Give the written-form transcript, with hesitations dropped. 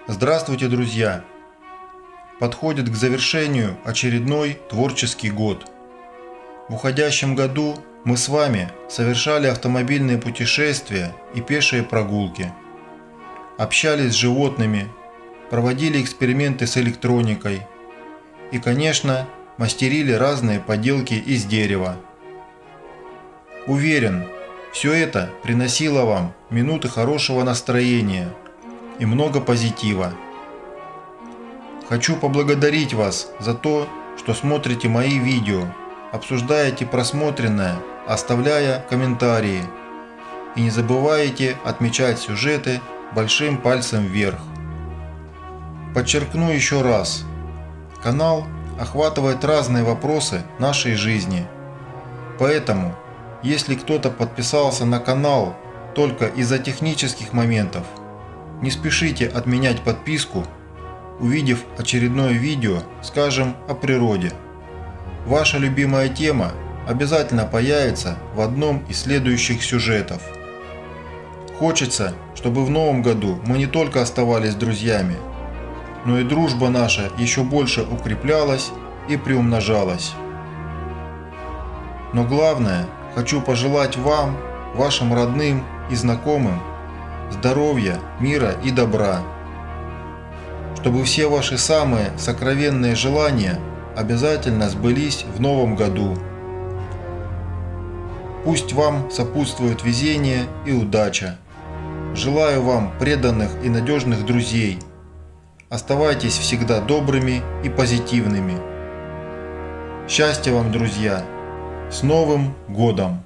Здравствуйте, друзья! Подходит к завершению очередной творческий год. В уходящем году мы с вами совершали автомобильные путешествия и пешие прогулки, общались с животными, проводили эксперименты с электроникой и, конечно, мастерили разные поделки из дерева. Уверен, все это приносило вам минуты хорошего настроения и много позитива. Хочу поблагодарить вас за то, что смотрите мои видео, обсуждаете просмотренное, оставляя комментарии и не забываете отмечать сюжеты большим пальцем вверх. Подчеркну еще раз, канал охватывает разные вопросы нашей жизни, поэтому, если кто-то подписался на канал только из-за технических моментов, не спешите отменять подписку, увидев очередное видео, скажем, о природе. Ваша любимая тема обязательно появится в одном из следующих сюжетов. Хочется, чтобы в новом году мы не только оставались друзьями, но и дружба наша еще больше укреплялась и приумножалась. Но главное, хочу пожелать вам, вашим родным и знакомым здоровья, мира и добра, чтобы все ваши самые сокровенные желания обязательно сбылись в новом году. Пусть вам сопутствует везение и удача. Желаю вам преданных и надежных друзей. Оставайтесь всегда добрыми и позитивными. Счастья вам, друзья! С Новым годом!